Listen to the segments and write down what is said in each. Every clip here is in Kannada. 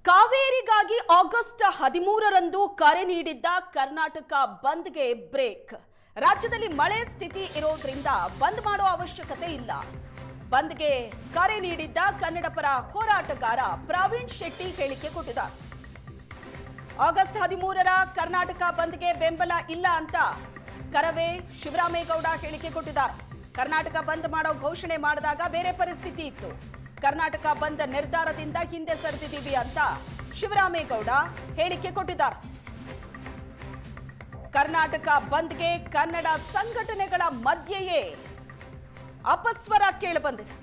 ಕಾವೇರಿಗಾಗಿ ಆಗಸ್ಟ್ 13ರಂದು ಕರೆ ನೀಡಿದ್ದ ಕರ್ನಾಟಕ ಬಂದ್ಗೆ ಬ್ರೇಕ್. ರಾಜ್ಯದಲ್ಲಿ ಮಳೆ ಸ್ಥಿತಿ ಇರೋದ್ರಿಂದ ಬಂದ್ ಮಾಡೋ ಅವಶ್ಯಕತೆ ಇಲ್ಲ. ಬಂದ್ಗೆ ಕರೆ ನೀಡಿದ್ದ ಕನ್ನಡ ಪರ ಹೋರಾಟಗಾರ ಪ್ರವೀಣ್ ಶೆಟ್ಟಿ ಹೇಳಿಕೆ ಕೊಟ್ಟಿದ್ದಾರೆ. ಆಗಸ್ಟ್ 13ರ ಕರ್ನಾಟಕ ಬಂದ್ಗೆ ಬೆಂಬಲ ಇಲ್ಲ ಅಂತ ಕರವೇ ಶಿವರಾಮೇಗೌಡ ಹೇಳಿಕೆ ಕೊಟ್ಟಿದ್ದಾರೆ. ಕರ್ನಾಟಕ ಬಂದ್ ಮಾಡೋ ಘೋಷಣೆ ಮಾಡಿದಾಗ ಬೇರೆ ಪರಿಸ್ಥಿತಿ ಇತ್ತು. ಕರ್ನಾಟಕ ಬಂದ್ ನಿರ್ಧಾರದಿಂದ ಹಿಂದೆ ಸರಿದಿದ್ದೀವಿ ಅಂತ ಶಿವರಾಮೇಗೌಡ ಹೇಳಿಕೆ ಕೊಟ್ಟಿದ್ದಾರೆ. ಕರ್ನಾಟಕ ಬಂದ್ಗೆ ಕನ್ನಡ ಸಂಘಟನೆಗಳ ಮಧ್ಯೆಯೇ ಅಪಸ್ವರ ಕೇಳಿಬಂದಿದೆ.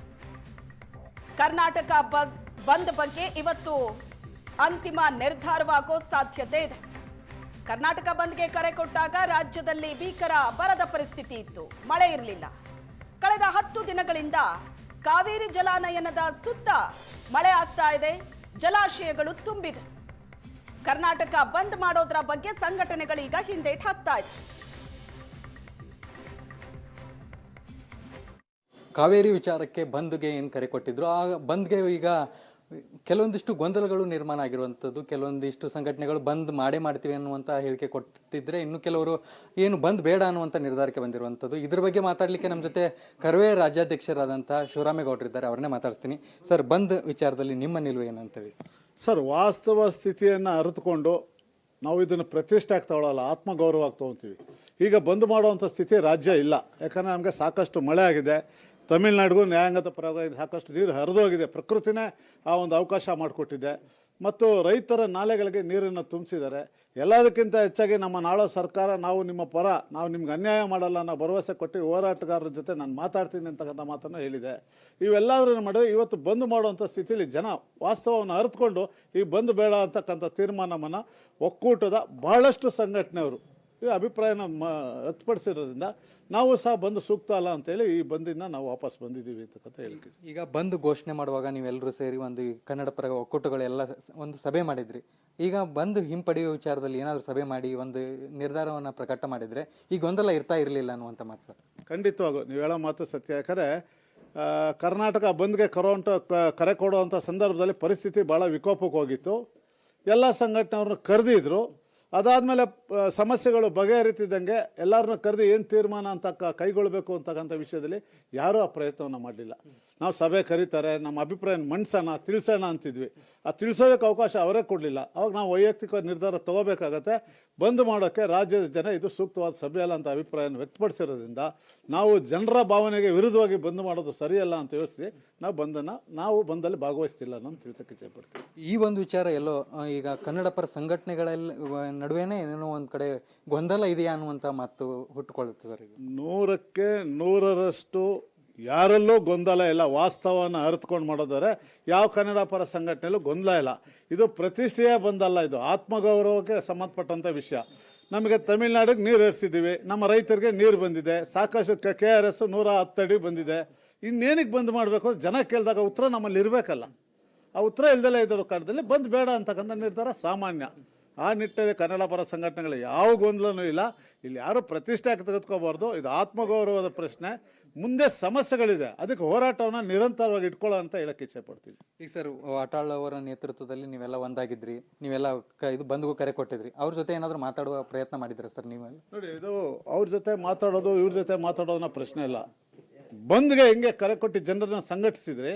ಕರ್ನಾಟಕ ಬಂದ್ ಬಗ್ಗೆ ಇವತ್ತು ಅಂತಿಮ ನಿರ್ಧಾರವಾಗೋ ಸಾಧ್ಯತೆ ಇದೆ. ಕರ್ನಾಟಕ ಬಂದ್ಗೆ ಕರೆ ಕೊಟ್ಟಾಗ ರಾಜ್ಯದಲ್ಲಿ ಭೀಕರ ಬರದ ಪರಿಸ್ಥಿತಿ ಇತ್ತು, ಮಳೆ ಇರಲಿಲ್ಲ. ಕಳೆದ 10 ದಿನಗಳಿಂದ ಕಾವೇರಿ ಜಲಾನಯನದ ಸುತ್ತ ಮಳೆ ಆಗ್ತಾ ಇದೆ, ಜಲಾಶಯಗಳು ತುಂಬಿದೆ. ಕರ್ನಾಟಕ ಬಂದ್ ಮಾಡೋದ್ರ ಬಗ್ಗೆ ಸಂಘಟನೆಗಳೀಗ ಹಿಂದೇಟು ಹಾಕ್ತಾ ಇದೆ. ಕಾವೇರಿ ವಿಚಾರಕ್ಕೆ ಬಂದ್ಗೆ ಏನು ಕರೆ ಕೊಟ್ಟಿದ್ರು, ಆ ಬಂದ್ಗೆ ಈಗ ಕೆಲವೊಂದಿಷ್ಟು ಗೊಂದಲಗಳು ನಿರ್ಮಾಣ ಆಗಿರುವಂಥದ್ದು. ಕೆಲವೊಂದಿಷ್ಟು ಸಂಘಟನೆಗಳು ಬಂದ್ ಮಾಡ್ತೀವಿ ಅನ್ನುವಂಥ ಹೇಳಿಕೆ ಕೊಟ್ಟಿದ್ರೆ, ಇನ್ನು ಕೆಲವರು ಏನು ಬಂದ್ ಬೇಡ ಅನ್ನುವಂಥ ನಿರ್ಧಾರಕ್ಕೆ ಬಂದಿರುವಂಥದ್ದು. ಇದ್ರ ಬಗ್ಗೆ ಮಾತಾಡಲಿಕ್ಕೆ ನಮ್ಮ ಜೊತೆ ಕರವೇ ರಾಜ್ಯಾಧ್ಯಕ್ಷರಾದಂಥ ಶಿವರಾಮೇಗೌಡರಿದ್ದಾರೆ, ಅವ್ರನ್ನೇ ಮಾತಾಡ್ತೀನಿ. ಸರ್, ಬಂದ್ ವಿಚಾರದಲ್ಲಿ ನಿಮ್ಮ ನಿಲುವು ಏನಂತೇಳಿ? ಸರ್, ವಾಸ್ತವ ಸ್ಥಿತಿಯನ್ನು ಅರಿತುಕೊಂಡು ನಾವು ಇದನ್ನು ಪ್ರತಿಷ್ಠೆಯಾಗಿ ತಗೊಳ್ಳಲ್ಲ, ಆತ್ಮಗೌರವವಾಗಿ ತೊಗೊತೀವಿ. ಈಗ ಬಂದ್ ಮಾಡುವಂಥ ಸ್ಥಿತಿ ರಾಜ್ಯ ಇಲ್ಲ. ಯಾಕಂದರೆ ನಮಗೆ ಸಾಕಷ್ಟು ಮಳೆ ಆಗಿದೆ. ತಮಿಳುನಾಡಿಗೂ ನ್ಯಾಯಾಂಗದ ಪರವಾಗಿ ಸಾಕಷ್ಟು ನೀರು ಹರಿದೋಗಿದೆ. ಪ್ರಕೃತಿನೇ ಆ ಒಂದು ಅವಕಾಶ ಮಾಡಿಕೊಟ್ಟಿದೆ. ಮತ್ತು ರೈತರ ನಾಲೆಗಳಿಗೆ ನೀರನ್ನು ತುಂಬಿಸಿದ್ದಾರೆ. ಎಲ್ಲದಕ್ಕಿಂತ ಹೆಚ್ಚಾಗಿ ನಮ್ಮ ನಾಳೋ ಸರ್ಕಾರ, ನಾವು ನಿಮ್ಮ ಪರ, ನಾವು ನಿಮ್ಗೆ ಅನ್ಯಾಯ ಮಾಡಲ್ಲ ಅನ್ನೋ ಭರವಸೆ ಕೊಟ್ಟು ಹೋರಾಟಗಾರರ ಜೊತೆ ನಾನು ಮಾತಾಡ್ತೀನಿ ಅಂತಕ್ಕಂಥ ಮಾತನ್ನು ಹೇಳಿದೆ. ಇವೆಲ್ಲದರ ನಡುವೆ ಇವತ್ತು ಬಂದ್ ಮಾಡುವಂಥ ಸ್ಥಿತಿಯಲ್ಲಿ ಜನ ವಾಸ್ತವವನ್ನು ಅರಿತುಕೊಂಡು ಈ ಬಂದ್ ಬೇಡ ಅಂತಕ್ಕಂಥ ತೀರ್ಮಾನವನ್ನು ಒಕ್ಕೂಟದ ಬಹಳಷ್ಟು ಸಂಘಟನೆಯವರು ಈ ಅಭಿಪ್ರಾಯನ ವ್ಯಕ್ತಪಡಿಸಿರೋದ್ರಿಂದ ನಾವು ಸಹ ಬಂದು ಸೂಕ್ತ ಅಲ್ಲ ಅಂತೇಳಿ ಈ ಬಂದಿಂದ ನಾವು ವಾಪಸ್ ಬಂದಿದ್ದೀವಿ ಅಂತಕ್ಕಂಥ ಹೇಳಿದ್ವಿ. ಈಗ ಬಂದ್ ಘೋಷಣೆ ಮಾಡುವಾಗ ನೀವೆಲ್ಲರೂ ಸೇರಿ ಒಂದು ಕನ್ನಡ ಪರ ಒಕ್ಕೂಟಗಳೆಲ್ಲ ಒಂದು ಸಭೆ ಮಾಡಿದ್ರಿ. ಈಗ ಬಂದ್ ಹಿಂಪಡೆಯುವ ವಿಚಾರದಲ್ಲಿ ಏನಾದರೂ ಸಭೆ ಮಾಡಿ ಒಂದು ನಿರ್ಧಾರವನ್ನು ಪ್ರಕಟ ಮಾಡಿದರೆ ಈ ಗೊಂದಲ ಇರ್ತಾ ಇರಲಿಲ್ಲ ಅನ್ನುವಂಥ ಮಾತು ಸರ್. ಖಂಡಿತವಾಗೂ ನೀವು ಹೇಳೋ ಮಾತು ಸತ್ಯ. ಯಾಕಂದರೆ ಕರ್ನಾಟಕ ಬಂದ್ಗೆ ಕರೆ ಕೊಡುವಂಥ ಸಂದರ್ಭದಲ್ಲಿ ಪರಿಸ್ಥಿತಿ ಭಾಳ ವಿಕೋಪಕ್ಕೆ ಹೋಗಿತ್ತು. ಎಲ್ಲ ಸಂಘಟನೆಯವ್ರನ್ನ ಕರೆದಿದ್ರು. ಅದಾದಮೇಲೆ ಸಮಸ್ಯೆಗಳು ಬಗೆಹರಿತಿದ್ದಂಗೆ ಎಲ್ಲರನ್ನ ಕರೆದು ಏನು ತೀರ್ಮಾನ ಅಂತ ಕೈಗೊಳ್ಳಬೇಕು ಅಂತಕ್ಕಂಥ ವಿಷಯದಲ್ಲಿ ಯಾರೂ ಆ ಪ್ರಯತ್ನವನ್ನು ಮಾಡಲಿಲ್ಲ. ನಾವು ಸಭೆ ಕರೀತಾರೆ, ನಮ್ಮ ಅಭಿಪ್ರಾಯ ಮಂಡಿಸೋಣ, ತಿಳಿಸೋಣ ಅಂತಿದ್ವಿ. ಆ ತಿಳಿಸೋದಕ್ಕೆ ಅವಕಾಶ ಅವರೇ ಕೊಡಲಿಲ್ಲ. ಅವಾಗ ನಾವು ವೈಯಕ್ತಿಕ ನಿರ್ಧಾರ ತೊಗೋಬೇಕಾಗತ್ತೆ. ಬಂದ್ ಮಾಡೋಕ್ಕೆ ರಾಜ್ಯದ ಜನ ಇದು ಸೂಕ್ತವಾದ ಸಭೆ ಅಲ್ಲ ಅಂತ ಅಭಿಪ್ರಾಯವನ್ನು ವ್ಯಕ್ತಪಡಿಸಿರೋದ್ರಿಂದ ನಾವು ಜನರ ಭಾವನೆಗೆ ವಿರುದ್ಧವಾಗಿ ಬಂದ್ ಮಾಡೋದು ಸರಿಯಲ್ಲ ಅಂತ ಯೋಚಿಸಿ ನಾವು ಬಂದಲ್ಲಿ ಭಾಗವಹಿಸ್ತಿಲ್ಲ ಅನ್ನೋದು ತಿಳಿಸೋಕ್ಕೆ ಇಚ್ಛೆಪಡ್ತೀವಿ. ಈ ಒಂದು ವಿಚಾರ ಎಲ್ಲೋ ಈಗ ಕನ್ನಡ ಪರ ಸಂಘಟನೆಗಳಲ್ಲಿ ನಡುವೆನೇ ಏನೇನೋ ಒಂದು ಕಡೆ ಗೊಂದಲ ಇದೆಯಾ ಅನ್ನುವಂಥ ಮಾತು ಹುಟ್ಟುಕೊಳ್ಳುತ್ತೆ ಸರ್. 100ಕ್ಕೆ 100ರಷ್ಟು ಯಾರಲ್ಲೂ ಗೊಂದಲ ಇಲ್ಲ. ವಾಸ್ತವವನ್ನು ಅರಿತುಕೊಂಡು ಮಾಡೋದಾರೆ ಯಾವ ಕನ್ನಡ ಪರ ಸಂಘಟನೆಯಲ್ಲೂ ಗೊಂದಲ ಇಲ್ಲ. ಇದು ಪ್ರತಿಷ್ಠೆಯೇ ಬಂದಲ್ಲ, ಇದು ಆತ್ಮಗೌರವಕ್ಕೆ ಸಂಬಂಧಪಟ್ಟಂಥ ವಿಷಯ. ನಮಗೆ ತಮಿಳ್ನಾಡಿಗೆ ನೀರು ಹರಿಸಿದ್ದೀವಿ, ನಮ್ಮ ರೈತರಿಗೆ ನೀರು ಬಂದಿದೆ, ಸಾಕಷ್ಟು KRS 110 ಅಡಿ ಬಂದಿದೆ. ಇನ್ನೇನಿಗೆ ಬಂದ್ ಮಾಡಬೇಕು ಜನ ಕೇಳಿದಾಗ ಉತ್ತರ ನಮ್ಮಲ್ಲಿ ಇರಬೇಕಲ್ಲ. ಆ ಉತ್ತರ ಇಲ್ದಲೇ ಇದ್ದ ಕಾಲದಲ್ಲಿ ಬಂದ್ ಬೇಡ ಅಂತಕ್ಕಂಥ ನಿರ್ಧಾರ ಸಾಮಾನ್ಯ. ಆ ನಿಟ್ಟಿನಲ್ಲಿ ಕನ್ನಡ ಪರ ಸಂಘಟನೆಗಳು ಯಾವ ಗೊಂದಲನೂ ಇಲ್ಲ. ಇಲ್ಲಿ ಯಾರು ಪ್ರತಿಷ್ಠೆ ತೆಗೆದುಕೋಬಾರ್ದು. ಇದು ಆತ್ಮಗೌರವದ ಪ್ರಶ್ನೆ. ಮುಂದೆ ಸಮಸ್ಯೆಗಳಿದೆ, ಅದಕ್ಕೆ ಹೋರಾಟವನ್ನು ನಿರಂತರವಾಗಿ ಇಟ್ಕೊಳ್ಳೋ ಅಂತ ಹೇಳಕ್ಕೆ ಇಚ್ಛೆ ಪಡ್ತೀವಿ. ಈಗ ಸರ್, ವಾಟಾಳ್ ಅವರ ನೇತೃತ್ವದಲ್ಲಿ ನೀವೆಲ್ಲ ಒಂದಾಗಿದ್ರಿ, ನೀವೆಲ್ಲ ಇದು ಬಂದ್ಗೂ ಕರೆ ಕೊಟ್ಟಿದ್ರಿ. ಅವ್ರ ಜೊತೆ ಏನಾದರೂ ಮಾತಾಡುವ ಪ್ರಯತ್ನ ಮಾಡಿದ್ರೆ ಸರ್ ನೀವೆಲ್ಲ? ನೋಡಿ, ಇದು ಅವ್ರ ಜೊತೆ ಮಾತಾಡೋದು ಇವ್ರ ಜೊತೆ ಮಾತಾಡೋದನ್ನ ಪ್ರಶ್ನೆ ಇಲ್ಲ. ಬಂದ್ಗೆ ಹೆಂಗೆ ಕರೆ ಕೊಟ್ಟು ಜನರನ್ನ ಸಂಘಟಿಸಿದ್ರೆ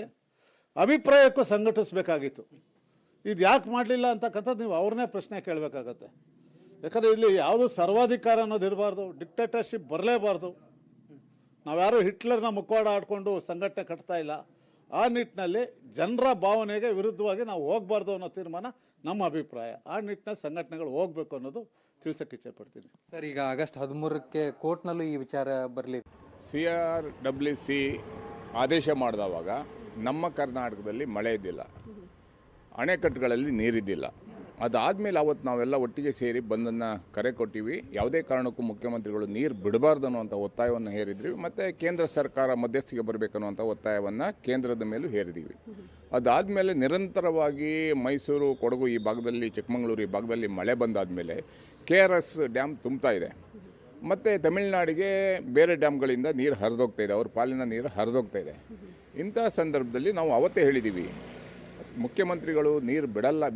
ಅಭಿಪ್ರಾಯಕ್ಕೂ ಸಂಘಟಿಸಬೇಕಾಗಿತ್ತು. ಇದು ಯಾಕೆ ಮಾಡಲಿಲ್ಲ ಅಂತಕ್ಕಂಥದ್ದು ನೀವು ಅವ್ರನ್ನೇ ಪ್ರಶ್ನೆ ಕೇಳಬೇಕಾಗತ್ತೆ. ಯಾಕಂದರೆ ಇಲ್ಲಿ ಯಾವುದು ಸರ್ವಾಧಿಕಾರ ಅನ್ನೋದು ಇರಬಾರ್ದು, ಡಿಕ್ಟೇಟರ್ಶಿಪ್ ಬರಲೇಬಾರ್ದು. ನಾವ್ಯಾರು ಹಿಟ್ಲರ್ನ ಮುಖವಾಡ ಆಡ್ಕೊಂಡು ಸಂಘಟನೆ ಕಟ್ತಾ ಇಲ್ಲ. ಆ ನಿಟ್ಟಿನಲ್ಲಿ ಜನರ ಭಾವನೆಗೆ ವಿರುದ್ಧವಾಗಿ ನಾವು ಹೋಗಬಾರ್ದು ಅನ್ನೋ ತೀರ್ಮಾನ ನಮ್ಮ ಅಭಿಪ್ರಾಯ. ಆ ನಿಟ್ಟಿನಲ್ಲಿ ಸಂಘಟನೆಗಳು ಹೋಗಬೇಕು ಅನ್ನೋದು ತಿಳಿಸೋಕ್ಕೆ ಇಚ್ಛೆ ಪಡ್ತೀನಿ ಸರ್. ಈಗ ಆಗಸ್ಟ್ 13ಕ್ಕೆ ಕೋರ್ಟ್ನಲ್ಲೂ ಈ ವಿಚಾರ ಬರಲಿ. CRWC ಆದೇಶ ಮಾಡಿದವಾಗ ನಮ್ಮ ಕರ್ನಾಟಕದಲ್ಲಿ ಮಳೆ ಇದ್ದಿಲ್ಲ, ಅಣೆಕಟ್ಟುಗಳಲ್ಲಿ ನೀರಿದ್ದಿಲ್ಲ. ಅದಾದಮೇಲೆ ಅವತ್ತು ನಾವೆಲ್ಲ ಒಟ್ಟಿಗೆ ಸೇರಿ ಬಂದನ್ನು ಕರೆ ಕೊಟ್ಟಿವಿ. ಯಾವುದೇ ಕಾರಣಕ್ಕೂ ಮುಖ್ಯಮಂತ್ರಿಗಳು ನೀರು ಬಿಡಬಾರ್ದು ಅನ್ನುವಂಥ ಒತ್ತಾಯವನ್ನು ಹೇರಿದ್ವಿ. ಮತ್ತು ಕೇಂದ್ರ ಸರ್ಕಾರ ಮಧ್ಯಸ್ಥಿಗೆ ಬರಬೇಕನ್ನುವಂಥ ಒತ್ತಾಯವನ್ನು ಕೇಂದ್ರದ ಮೇಲೂ ಹೇರಿದ್ದೀವಿ. ಅದಾದಮೇಲೆ ನಿರಂತರವಾಗಿ ಮೈಸೂರು, ಕೊಡಗು ಈ ಭಾಗದಲ್ಲಿ, ಚಿಕ್ಕಮಗಳೂರು ಈ ಭಾಗದಲ್ಲಿ ಮಳೆ ಬಂದಾದಮೇಲೆ KRS ಡ್ಯಾಮ್ ತುಂಬ್ತಾ ಇದೆ. ಮತ್ತು ತಮಿಳುನಾಡಿಗೆ ಬೇರೆ ಡ್ಯಾಮ್ಗಳಿಂದ ನೀರು ಹರಿದೋಗ್ತಾ ಇದೆ, ಅವ್ರ ಪಾಲಿನ ನೀರು ಹರಿದೋಗ್ತಾ ಇದೆ. ಇಂಥ ಸಂದರ್ಭದಲ್ಲಿ ನಾವು ಅವತ್ತೇ ಹೇಳಿದ್ದೀವಿ, ಮುಖ್ಯಮಂತ್ರಿಗಳು ನೀರು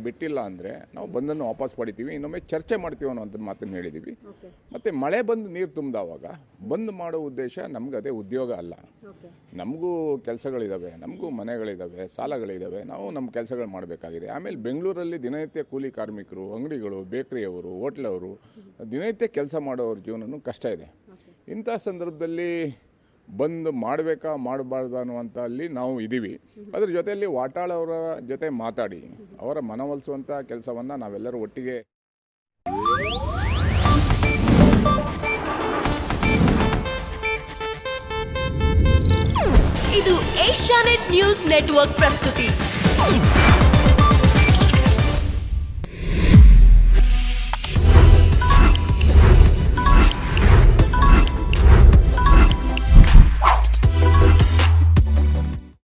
ಬಿಟ್ಟಿಲ್ಲ ಅಂದರೆ ನಾವು ಬಂದನ್ನು ವಾಪಸ್ ಪಡಿತೀವಿ, ಇನ್ನೊಮ್ಮೆ ಚರ್ಚೆ ಮಾಡ್ತೀವಿ ಅನ್ನೋಂಥ ಮಾತನ್ನು ಹೇಳಿದ್ದೀವಿ. ಮತ್ತು ಮಳೆ ಬಂದು ನೀರು ತುಂಬಿದವಾಗ ಬಂದ್ ಮಾಡೋ ಉದ್ದೇಶ ನಮ್ಗೆ ಅದೇ ಉದ್ಯೋಗ ಅಲ್ಲ. ನಮಗೂ ಕೆಲಸಗಳಿದ್ದಾವೆ, ನಮಗೂ ಮನೆಗಳಿದ್ದಾವೆ, ಸಾಲಗಳಿದ್ದಾವೆ, ನಾವು ನಮ್ಮ ಕೆಲಸಗಳು ಮಾಡಬೇಕಾಗಿದೆ. ಆಮೇಲೆ ಬೆಂಗಳೂರಲ್ಲಿ ದಿನನಿತ್ಯ ಕೂಲಿ ಕಾರ್ಮಿಕರು, ಅಂಗಡಿಗಳು, ಬೇಕ್ರಿಯವರು, ಹೋಟ್ಲವರು ದಿನನಿತ್ಯ ಕೆಲಸ ಮಾಡೋವ್ರ ಜೀವನನೂ ಕಷ್ಟ ಇದೆ. ಇಂಥ ಸಂದರ್ಭದಲ್ಲಿ ಬಂದ್ ಮಾಡಬೇಕಾ ಮಾಡಬಾರ್ದು ಅನ್ನುವಂಥ ಅಲ್ಲಿ ನಾವು ಇದ್ದೀವಿ. ಅದ್ರ ಜೊತೆಯಲ್ಲಿ ವಾಟಾಳ್ ಅವರ ಜೊತೆ ಮಾತಾಡಿ ಅವರ ಮನವೊಲಿಸುವಂಥ ಕೆಲಸವನ್ನು ನಾವೆಲ್ಲರೂ ಒಟ್ಟಿಗೆ ಇದು ಏಷ್ಯಾನೆಟ್ ನ್ಯೂಸ್ ನೆಟ್ವರ್ಕ್ ಪ್ರಸ್ತುತಿ.